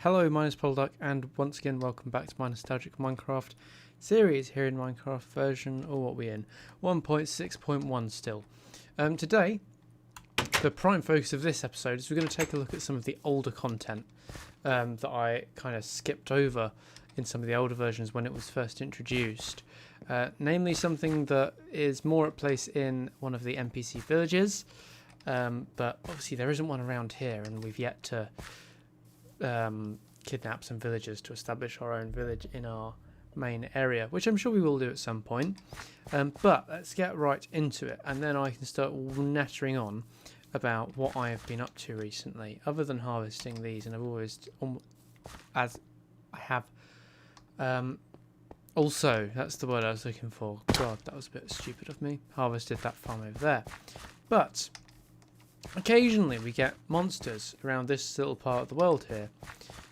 Hello, my name is Puddleduck, and once again welcome back to my nostalgic Minecraft series here in Minecraft version, or what we in, 1.6.1 still. Today, the prime focus of this episode is we're going to take a look at some of the older content that I kind of skipped over in some of the older versions when it was first introduced. Namely something that is more at place in one of the NPC villages, but obviously there isn't one around here, and we've yet to kidnap some villagers to establish our own village in our main area, which I'm sure we will do at some point. But let's get right into it, and then I can start nattering on about what I have been up to recently, other than harvesting these. And I've always, as I have, also, that's the word I was looking for. God, that was a bit stupid of me. Harvested that farm over there. But occasionally we get monsters around this little part of the world here.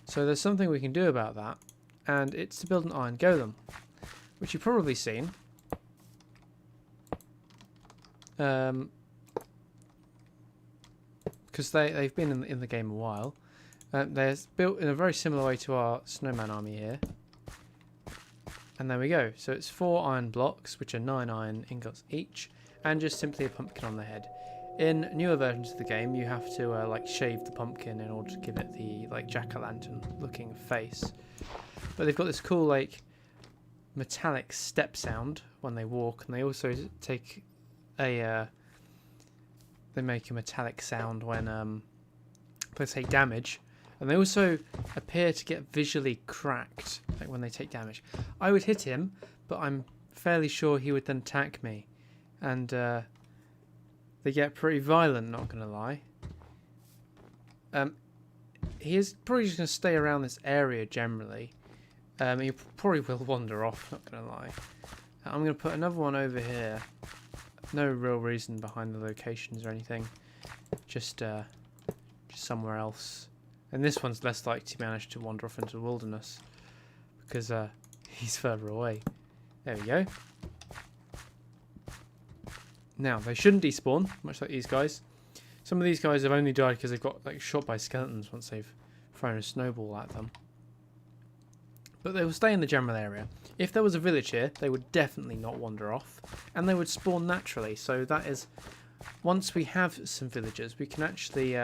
So there's something we can do about that, and it's to build an iron golem, which you've probably seen. Because they've been in the game a while. They're built in a very similar way to our snowman army here. And there we go. So it's 4 iron blocks, which are 9 iron ingots each, and just simply a pumpkin on the head. In newer versions of the game, you have to like shave the pumpkin in order to give it the like jack-o'-lantern looking face. But they've got this cool like metallic step sound when they walk, and they also take a they make a metallic sound when they take damage, and they also appear to get visually cracked like when they take damage. I would hit him, but I'm fairly sure he would then attack me, and they get pretty violent, not going to lie. He is probably just going to stay around this area generally. He probably will wander off, not going to lie. I'm going to put another one over here. No real reason behind the locations or anything. Just somewhere else. And this one's less likely to manage to wander off into the wilderness, because he's further away. There we go. Now, they shouldn't despawn, much like these guys. Some of these guys have only died because they've got like shot by skeletons once they've thrown a snowball at them. But they will stay in the general area. If there was a village here, they would definitely not wander off, and they would spawn naturally. So that is, once we have some villagers, we can actually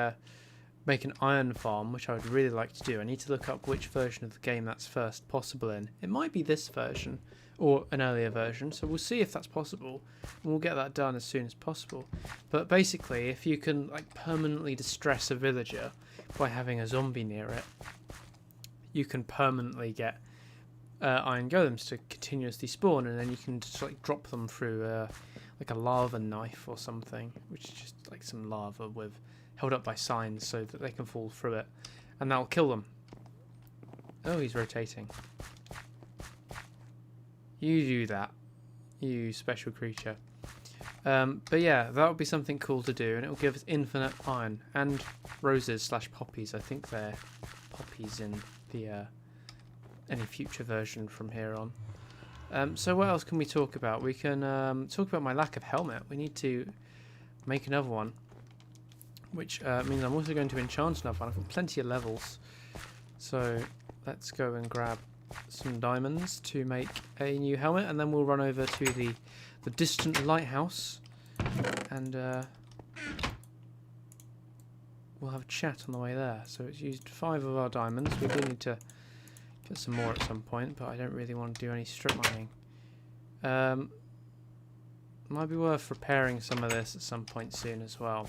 make an iron farm, which I would really like to do. I need to look up which version of the game that's first possible in. It might be this version, or an earlier version, so we'll see if that's possible, and we'll get that done as soon as possible. But basically, if you can like permanently distress a villager by having a zombie near it, you can permanently get iron golems to continuously spawn, and then you can just like drop them through like a lava knife or something, which is just like some lava with held up by signs so that they can fall through it, and that'll kill them. Oh, he's rotating. You do that, you special creature. But yeah, that would be something cool to do, and it will give us infinite iron and roses slash poppies. I think they're poppies in the any future version from here on. So what else can we talk about? We can talk about my lack of helmet. We need to make another one, which means I'm also going to enchant another one. I've got plenty of levels, so let's go and grab some diamonds to make a new helmet, and then we'll run over to the distant lighthouse, and we'll have a chat on the way there. So it's used 5 of our diamonds. We do need to get some more at some point, but I don't really want to do any strip mining. Might be worth repairing some of this at some point soon as well.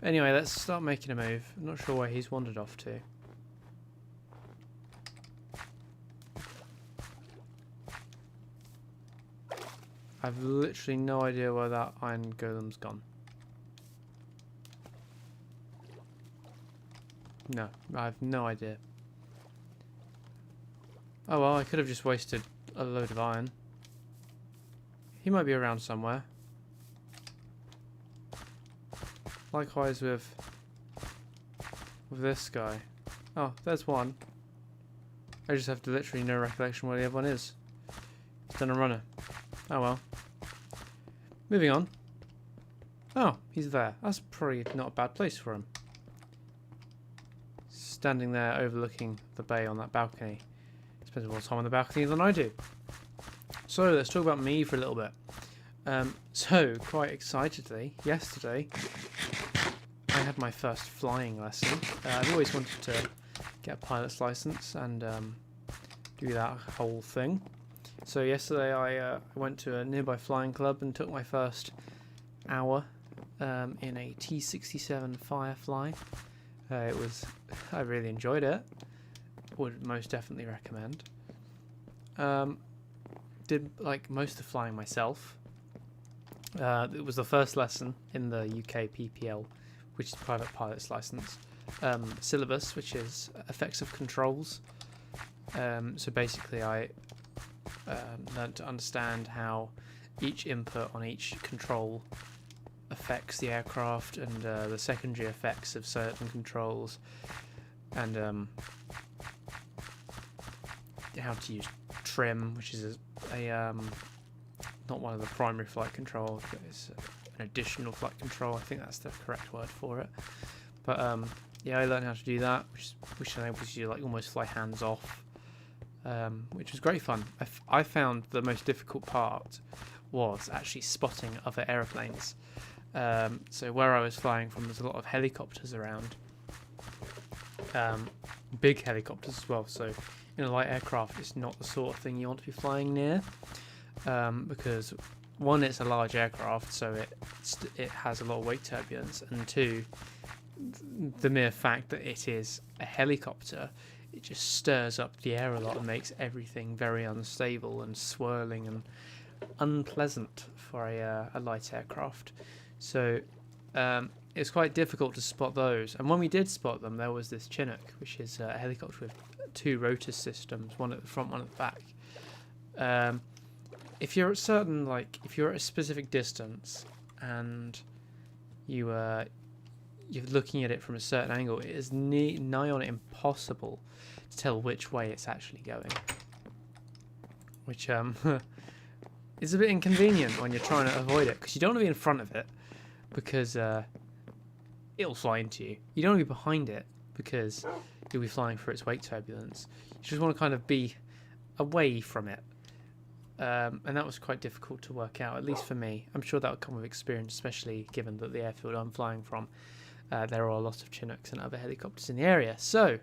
But anyway, let's start making a move. I'm not sure where he's wandered off to. I've literally no idea where that iron golem's gone. No, I have no idea. Oh well, I could have just wasted a load of iron. He might be around somewhere. Likewise with this guy. Oh, there's one. I just have literally no recollection where the other one is. He's done a runner. Oh well. Moving on. Oh, he's there. That's probably not a bad place for him. standing there overlooking the bay on that balcony. Spends more time on the balcony than I do. So let's talk about me for a little bit. So quite excitedly, yesterday I had my first flying lesson. I've always wanted to get a pilot's license and do that whole thing. So yesterday I went to a nearby flying club and took my first hour in a T-67 Firefly. I really enjoyed it. Would most definitely recommend. Did like most of the flying myself. It was the first lesson in the UK PPL, which is private pilot's license syllabus, which is effects of controls. So basically, I learned to understand how each input on each control affects the aircraft and the secondary effects of certain controls, and how to use trim, which is a not one of the primary flight controls, but it's an additional flight control. I think that's the correct word for it. But yeah, I learned how to do that, which enables you to like almost fly hands off, which was great fun. I found the most difficult part was actually spotting other aeroplanes. So where I was flying from, there's a lot of helicopters around, big helicopters as well. So in a light aircraft, it's not the sort of thing you want to be flying near, because one, it's a large aircraft, so it has a lot of weight turbulence, and two, the mere fact that it is a helicopter, it just stirs up the air a lot and makes everything very unstable and swirling and unpleasant for a light aircraft. So it's quite difficult to spot those. And when we did spot them, there was this Chinook, which is a helicopter with two rotor systems, one at the front, one at the back. If you're at if you're at a specific distance and you're looking at it from a certain angle, it is nigh on impossible to tell which way it's actually going, which is a bit inconvenient when you're trying to avoid it, because you don't want to be in front of it because it'll fly into you. You don't want to be behind it because you'll be flying for its weight turbulence. You just want to kind of be away from it. And that was quite difficult to work out, at least for me. I'm sure that would come with experience, especially given that the airfield I'm flying from, there are a lot of Chinooks and other helicopters in the area. So,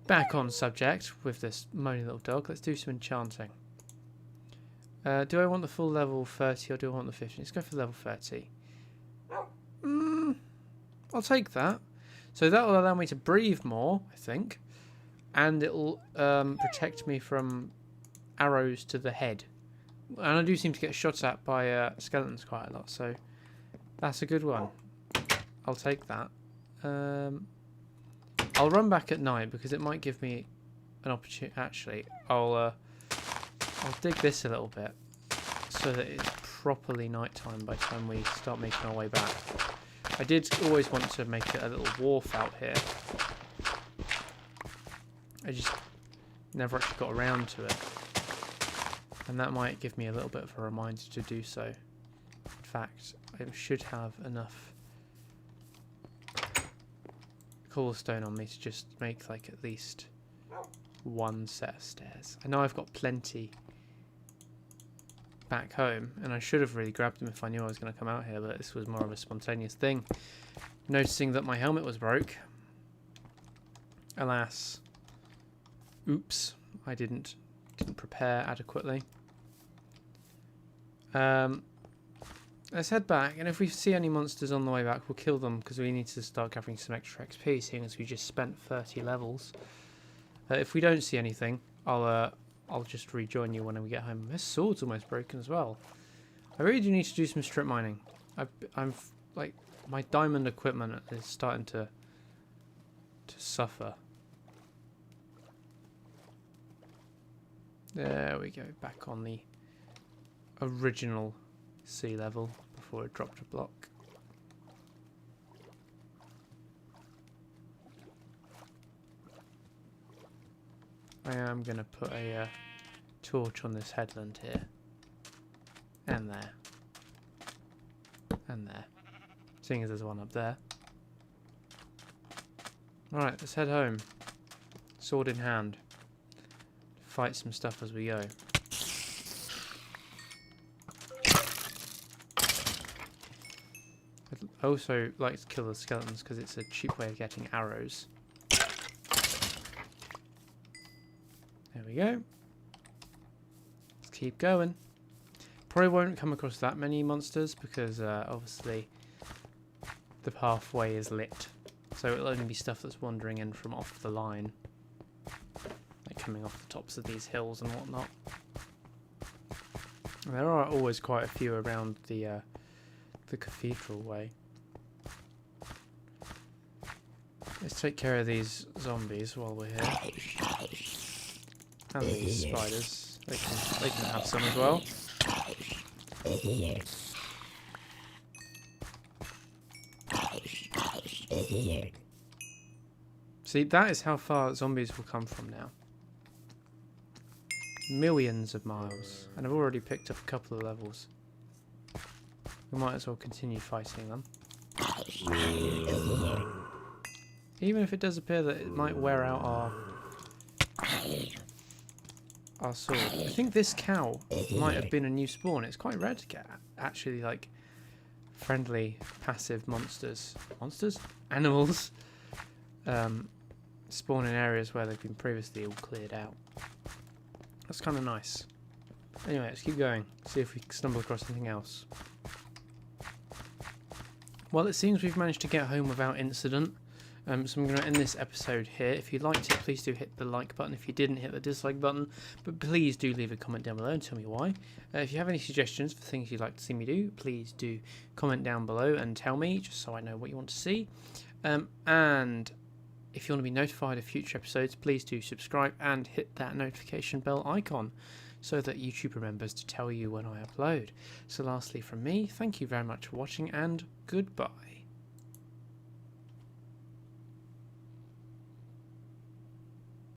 back on subject with this moany little dog, let's do some enchanting. Do I want the full level 30 or do I want the 50? Let's go for level 30. I'll take that. So that will allow me to breathe more, I think. And it'll protect me from arrows to the head. And I do seem to get shot at by skeletons quite a lot, so that's a good one. I'll take that. I'll run back at night because it might give me an opportunity. Actually, I'll dig this a little bit so that it's properly nighttime by the time we start making our way back. I did always want to make it a little wharf out here. I just never actually got around to it. And that might give me a little bit of a reminder to do so. In fact, I should have enough cobblestone on me to just make like at least one set of stairs. I know I've got plenty back home, and I should have really grabbed them if I knew I was going to come out here, but this was more of a spontaneous thing. Noticing that my helmet was broke. Alas. Oops. I didn't prepare adequately. Let's head back, and if we see any monsters on the way back, we'll kill them, because we need to start gathering some extra XP, seeing as we just spent 30 levels. If we don't see anything, I'll just rejoin you when we get home. This sword's almost broken as well. I really do need to do some strip mining. I'm like, my diamond equipment is starting to suffer. There we go, back on the original sea level before it dropped a block. I am going to put a torch on this headland here. And there. And there. Seeing as there's one up there. Alright, let's head home. sword in hand. Fight some stuff as we go. I also like to kill the skeletons because it's a cheap way of getting arrows. There we go. Let's keep going. Probably won't come across that many monsters because obviously the pathway is lit. So it'll only be stuff that's wandering in from off the line. Like coming off the tops of these hills and whatnot. And there are always quite a few around the cathedral way. Let's take care of these zombies while we're here. And these spiders. They can have some as well. See, that is how far zombies will come from now. Millions of miles. And I've already picked up a couple of levels. We might as well continue fighting them. Even if it does appear that it might wear out our sword. I think this cow might have been a new spawn. It's quite rare to get actually like friendly, passive monsters. Animals spawn in areas where they've been previously all cleared out. That's kind of nice. Anyway, let's keep going. See if we stumble across anything else. Well, it seems we've managed to get home without incident. So I'm going to end this episode here. If you liked it, please do hit the like button. If you didn't, hit the dislike button. But please do leave a comment down below and tell me why. If you have any suggestions for things you'd like to see me do, please do comment down below and tell me, just so I know what you want to see. And if you want to be notified of future episodes, please do subscribe and hit that notification bell icon so that YouTube remembers to tell you when I upload. So lastly from me, thank you very much for watching and goodbye.